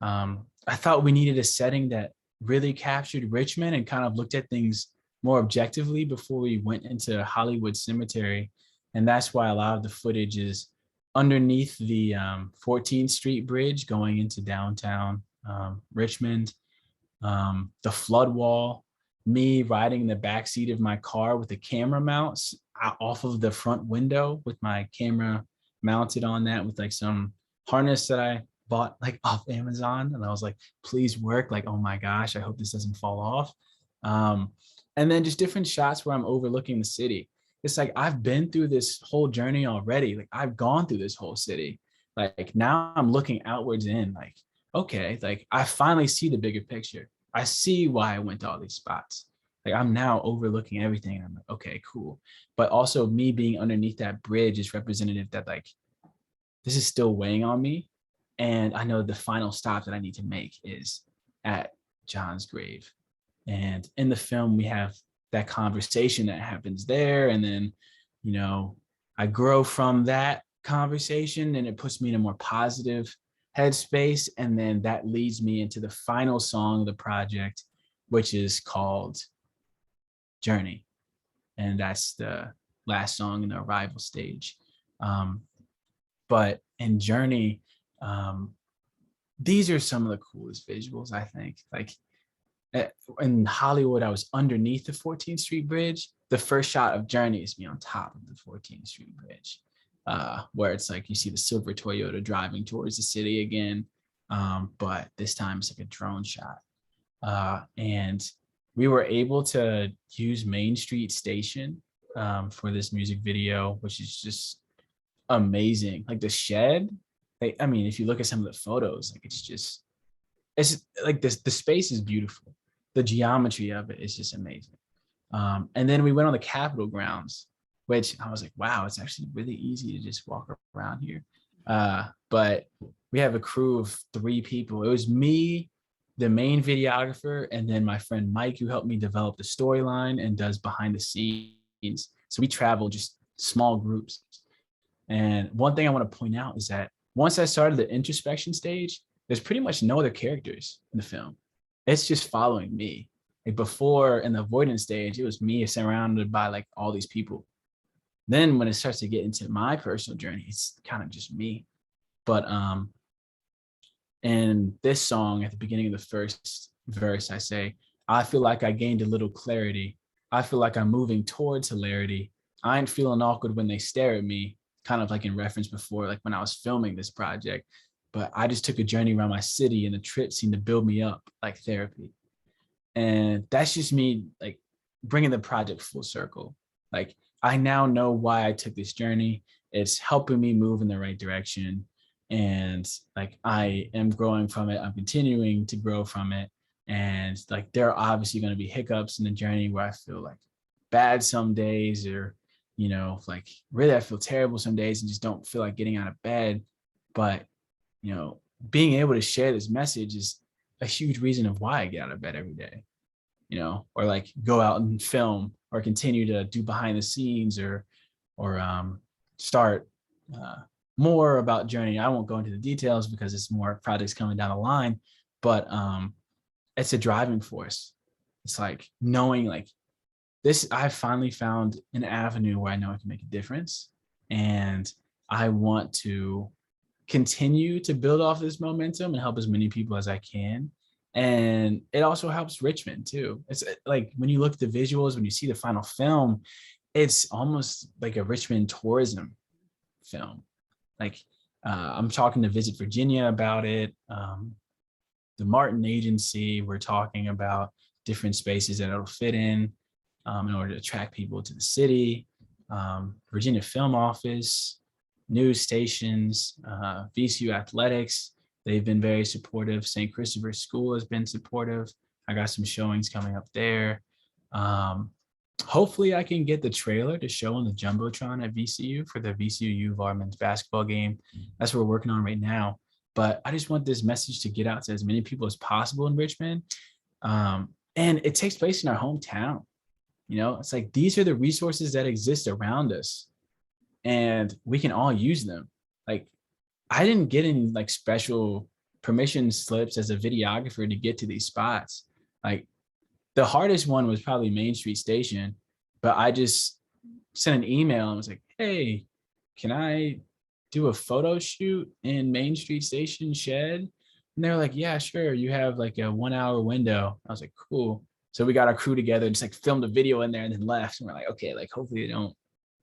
I thought we needed a setting that really captured Richmond and kind of looked at things more objectively before we went into Hollywood Cemetery. And that's why a lot of the footage is underneath the 14th Street Bridge going into downtown Richmond, the flood wall, me riding in the back seat of my car with the camera mounts off of the front window with my camera mounted on that with like some harness that I bought like off Amazon. And I was like, please work. Like, oh my gosh, I hope this doesn't fall off. And then just different shots where I'm overlooking the city. It's like, I've been through this whole journey already. Like I've gone through this whole city. Like now I'm looking outwards in, like, okay, like I finally see the bigger picture. I see why I went to all these spots. Like I'm now overlooking everything. I'm like, okay, cool. But also me being underneath that bridge is representative that like, this is still weighing on me. And I know the final stop that I need to make is at John's grave. And in the film, we have that conversation that happens there. And then, I grow from that conversation and it puts me in a more positive headspace. And then that leads me into the final song of the project, which is called Journey. And that's the last song in the arrival stage. But in Journey, these are some of the coolest visuals, I think. Like in Hollywood, I was underneath the 14th Street Bridge. The first shot of Journey is me on top of the 14th Street Bridge, where it's like you see the silver Toyota driving towards the city again. But this time it's like a drone shot. And we were able to use Main Street Station for this music video, which is just amazing. Like the shed, I mean, if you look at some of the photos, like it's like this, the space is beautiful. The geometry of it is just amazing. And then we went on the Capitol grounds, which I was like, wow, it's actually really easy to just walk around here. But we have a crew of 3 people. It was me, the main videographer, and then my friend Mike, who helped me develop the storyline and does behind the scenes. So we travel just small groups. And one thing I want to point out is that once I started the introspection stage, there's pretty much no other characters in the film. It's just following me. Like before in the avoidance stage, it was me surrounded by like all these people. Then when it starts to get into my personal journey, it's kind of just me. But in this song, at the beginning of the first verse, I say, I feel like I gained a little clarity. I feel like I'm moving towards hilarity. I ain't feeling awkward when they stare at me, kind of like in reference before, like when I was filming this project. But I just took a journey around my city and the trip seemed to build me up like therapy. And that's just me like bringing the project full circle. Like I now know why I took this journey. It's helping me move in the right direction. And like I am growing from it. I'm continuing to grow from it. And like there are obviously going to be hiccups in the journey where I feel like bad some days, or, like really I feel terrible some days and just don't feel like getting out of bed. But, being able to share this message is a huge reason of why I get out of bed every day, or like go out and film or continue to do behind the scenes or start more about Journey. I won't go into the details because it's more projects coming down the line, but it's a driving force. It's like knowing like this, I finally found an avenue where I know I can make a difference. And I want to continue to build off this momentum and help as many people as I can. And it also helps Richmond too. It's like when you look at the visuals, when you see the final film, it's almost like a Richmond tourism film. Like I'm talking to Visit Virginia about it. The Martin Agency, we're talking about different spaces that it'll fit in order to attract people to the city. Virginia Film Office, news stations, VCU Athletics, they've been very supportive. St. Christopher's School has been supportive. I got some showings coming up there. Hopefully I can get the trailer to show on the Jumbotron at VCU for the VCU U of R men's basketball game. That's what we're working on right now. But I just want this message to get out to as many people as possible in Richmond. And it takes place in our hometown. You know, it's like, these are the resources that exist around us and we can all use them. Like, I didn't get any like special permission slips as a videographer to get to these spots. Like, the hardest one was probably Main Street Station, but I just sent an email and was like, hey, can I do a photo shoot in Main Street Station shed? And they were like, yeah, sure. You have like a 1 hour window. I was like, cool. So we got our crew together, just like filmed a video in there and then left. And we're like, okay, like hopefully they don't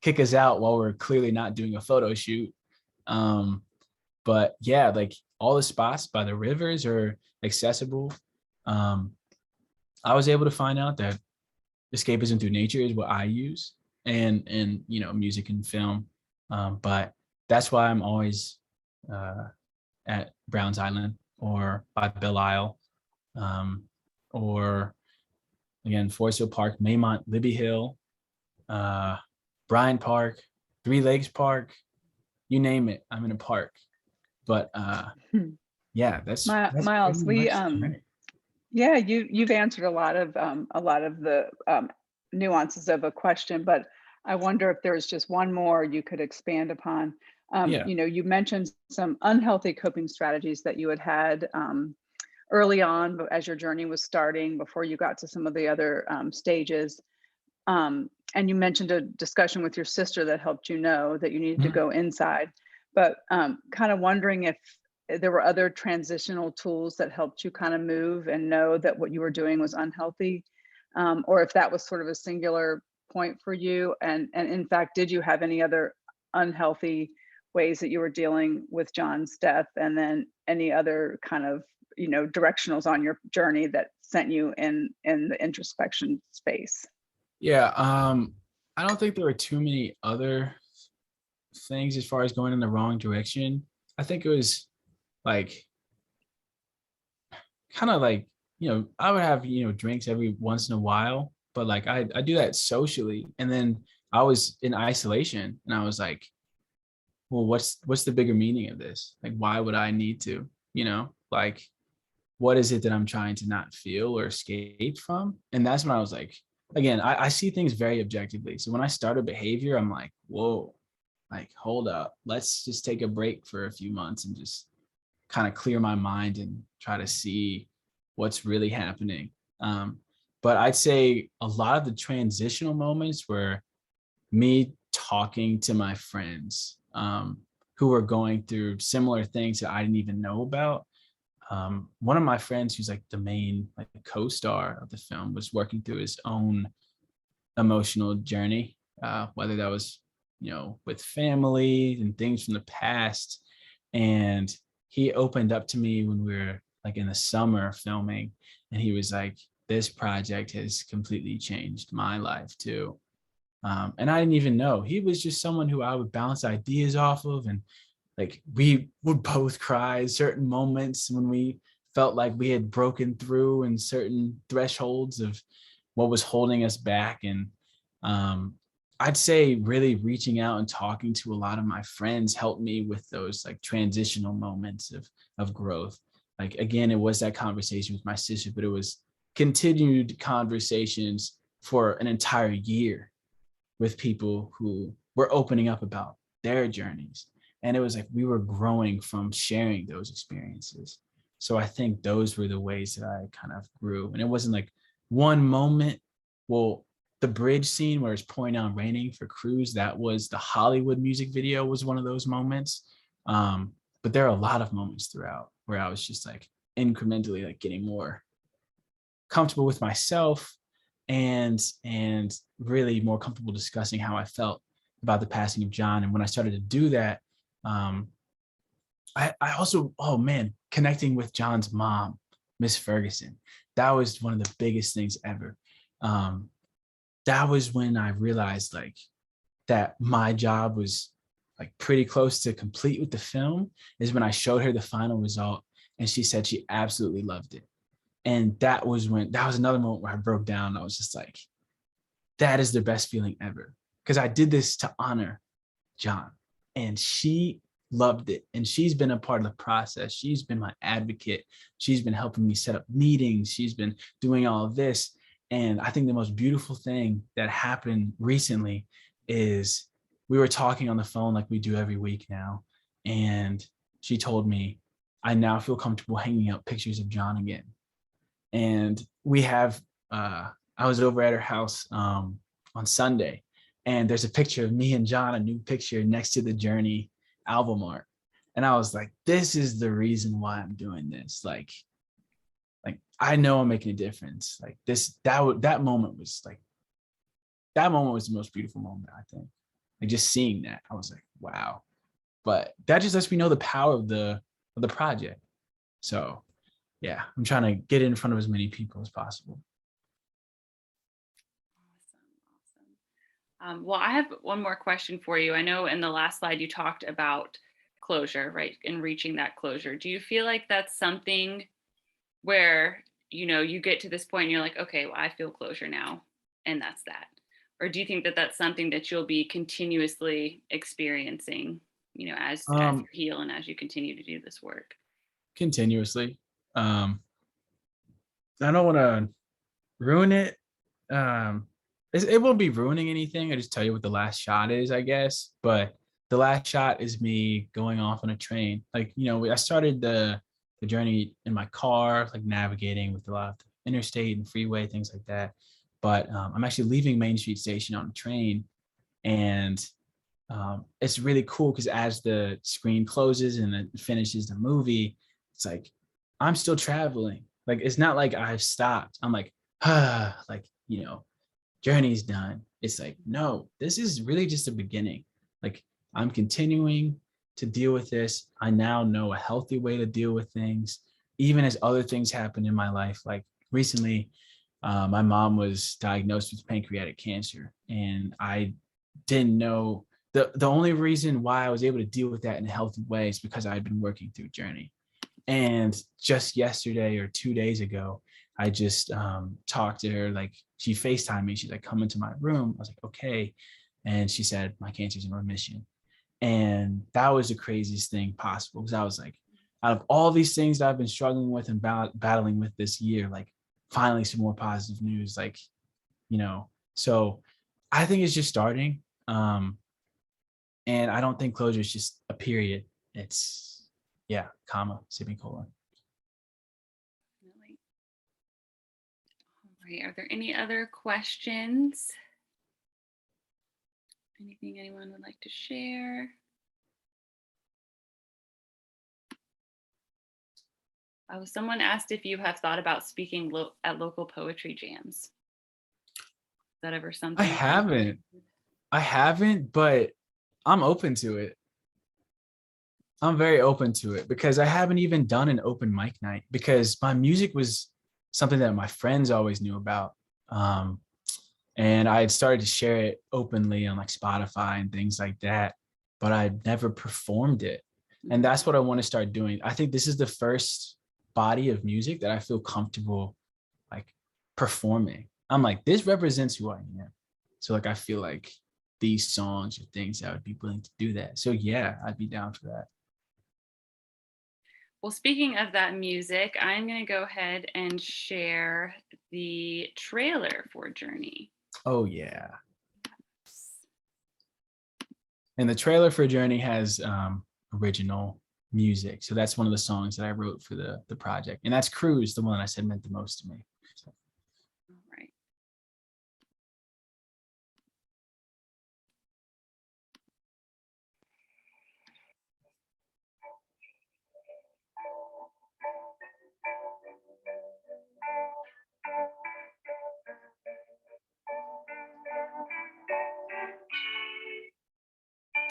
kick us out while we're clearly not doing a photo shoot. But yeah, like all the spots by the rivers are accessible. I was able to find out that escapism through nature is what I use, and you know, music and film. But that's why I'm always at Browns Island or by Belle Isle, or again, Forest Hill Park, Maymont, Libby Hill, Bryant Park, Three Lakes Park, you name it, I'm in a park. But yeah, that's Myles, pretty much yeah, you've answered a lot of the nuances of a question, but I wonder if there's just one more you could expand upon. Yeah. You know, you mentioned some unhealthy coping strategies that you had early on, but as your journey was starting, before you got to some of the other stages. And you mentioned a discussion with your sister that helped you know that you needed to go inside, but kind of wondering if there were other transitional tools that helped you kind of move and know that what you were doing was unhealthy, or if that was sort of a singular point for you. And in fact, did you have any other unhealthy ways that you were dealing with John's death, and then any other kind of, you know, directionals on your journey that sent you in the introspection space? Yeah, I don't think there were too many other things as far as going in the wrong direction. I think it was like kind of like, you know, I would have, you know, drinks every once in a while, but like I do that socially. And then I was in isolation and I was like, well, what's the bigger meaning of this? Like, why would I need to, you know, like, what is it that I'm trying to not feel or escape from? And that's when I was like, again, I see things very objectively. So when I start a behavior, I'm like, whoa, like, hold up, let's just take a break for a few months and just kind of clear my mind and try to see what's really happening. But I'd say a lot of the transitional moments were me talking to my friends who were going through similar things that I didn't even know about. One of my friends, who's like the main like co-star of the film, was working through his own emotional journey, whether that was, you know, with family and things from the past. And he opened up to me when we were like in the summer filming, and he was like, this project has completely changed my life too. And I didn't even know. He was just someone who I would bounce ideas off of, and like we would both cry at certain moments when we felt like we had broken through in certain thresholds of what was holding us back. And I'd say really reaching out and talking to a lot of my friends helped me with those like transitional moments of growth. Like, again, it was that conversation with my sister, but it was continued conversations for an entire year with people who were opening up about their journeys. And it was like we were growing from sharing those experiences. So I think those were the ways that I kind of grew. And it wasn't like one moment. Well, the bridge scene where it's pouring down raining for Cruz, that was the Hollywood music video, was one of those moments. but there are a lot of moments throughout where I was just like incrementally like getting more comfortable with myself and really more comfortable discussing how I felt about the passing of John. And when I started to do that, I also, oh man, connecting with John's mom, Miss Ferguson, that was one of the biggest things ever. That was when I realized like that my job was like pretty close to complete with the film, is when I showed her the final result and she said she absolutely loved it. And that was another moment where I broke down. I was just like, that is the best feeling ever. Because I did this to honor John, and she loved it. And she's been a part of the process. She's been my advocate. She's been helping me set up meetings. She's been doing all of this. And I think the most beautiful thing that happened recently is we were talking on the phone like we do every week now. And she told me, I now feel comfortable hanging up pictures of John again. And we have, I was over at her house on Sunday, and there's a picture of me and John, a new picture next to the Journey album art. And I was like, this is the reason why I'm doing this. Like I know I'm making a difference. Like that moment was the most beautiful moment, I think. Like just seeing that, I was like, wow. But that just lets me know the power of the project. So yeah, I'm trying to get in front of as many people as possible. Awesome. Well, I have one more question for you. I know in the last slide you talked about closure, right? And reaching that closure. Do you feel like that's something where, you get to this point and you're like, okay, well, I feel closure now, and that's that? Or do you think that that's something that you'll be continuously experiencing, as you heal and as you continue to do this work? Continuously. I don't want to ruin it. It won't be ruining anything. I just tell you what the last shot is, I guess. But the last shot is me going off on a train. Like, I started the journey in my car, like navigating with a lot of interstate and freeway, things like that. But I'm actually leaving Main Street Station on a train. And it's really cool because as the screen closes and it finishes the movie, it's like, I'm still traveling. Like, it's not like I've stopped. I'm like, journey's done. It's like, no, this is really just the beginning. Like, I'm continuing to deal with this. I now know a healthy way to deal with things, even as other things happen in my life. Like recently, my mom was diagnosed with pancreatic cancer, and I didn't know the only reason why I was able to deal with that in a healthy way is because I had been working through Journey. And just yesterday or 2 days ago, I just talked to her. Like, she FaceTimed me. She's like, come into my room. I was like, okay. And she said, my cancer's in remission. And that was the craziest thing possible, because I was like, out of all these things that I've been struggling with and battling with this year, like finally some more positive news, like, so I think it's just starting. And I don't think closure is just a period. It's, yeah, comma, semicolon. Definitely. All right. Are there any other questions? Anything anyone would like to share? Oh, someone asked if you have thought about speaking at local poetry jams. Is that ever something? I haven't, but I'm open to it. I'm very open to it, because I haven't even done an open mic night, because my music was something that my friends always knew about. And I had started to share it openly on like Spotify and things like that, but I'd never performed it. And that's what I want to start doing. I think this is the first body of music that I feel comfortable like performing. I'm like, this represents who I am. So like, I feel like these songs are things that I would be willing to do that. So yeah, I'd be down for that. Well, speaking of that music, I'm going to go ahead and share the trailer for Journey. Oh yeah. And the trailer for Journey has original music. So that's one of the songs that I wrote for the project. And that's Cruz, the one I said meant the most to me. So. All right.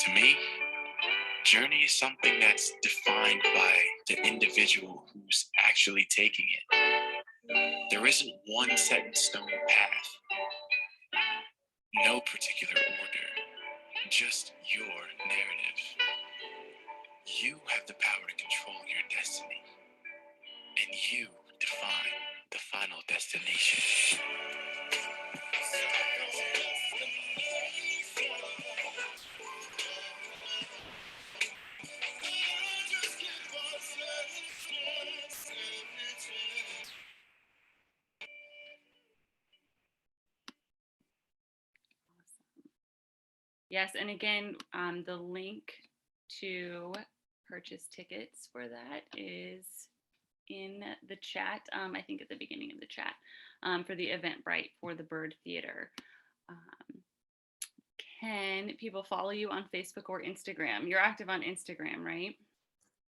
To me, journey is something that's defined by the individual who's actually taking it. There isn't one set in stone path, no particular order, just your narrative. You have the power to control your destiny, and you define the final destination. Yes, and again, the link to purchase tickets for that is in the chat, I think at the beginning of the chat, for the Eventbrite for the Bird Theater. Can people follow you on Facebook or Instagram? You're active on Instagram, right?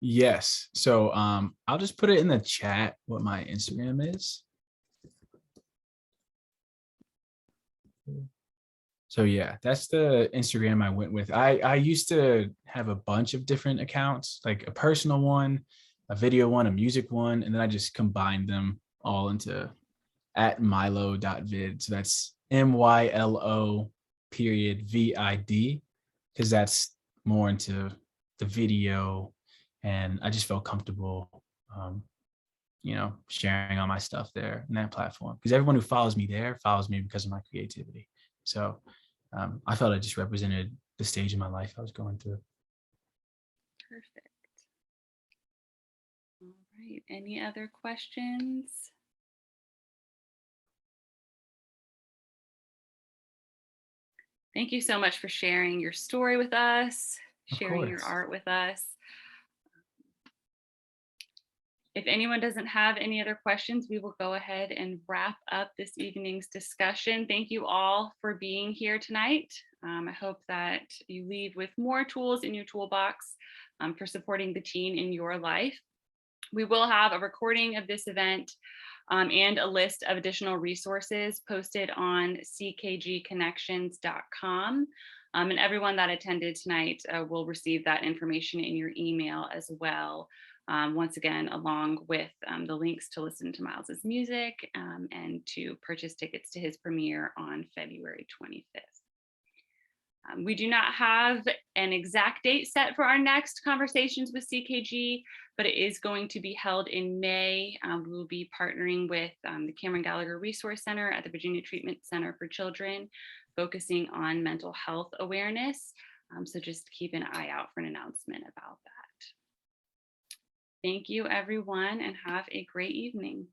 Yes. So I'll just put it in the chat what my Instagram is. So yeah, that's the Instagram I went with. I used to have a bunch of different accounts, like a personal one, a video one, a music one, and then I just combined them all into @milo.vid. So that's MYLO.vid, because that's more into the video, and I just felt comfortable sharing all my stuff there in that platform, because everyone who follows me there follows me because of my creativity. So I felt it just represented the stage of my life I was going through. Perfect. All right. Any other questions? Thank you so much for sharing your story with us, sharing your art with us. If anyone doesn't have any other questions, we will go ahead and wrap up this evening's discussion. Thank you all for being here tonight. I hope that you leave with more tools in your toolbox for supporting the teen in your life. We will have a recording of this event and a list of additional resources posted on ckgconnections.com. And everyone that attended tonight will receive that information in your email as well. Once again, along with the links to listen to Myles's music and to purchase tickets to his premiere on February 25th. We do not have an exact date set for our next conversations with CKG, but it is going to be held in May. We will be partnering with the Cameron Gallagher Resource Center at the Virginia Treatment Center for Children, focusing on mental health awareness. So just keep an eye out for an announcement about that. Thank you, everyone, and have a great evening.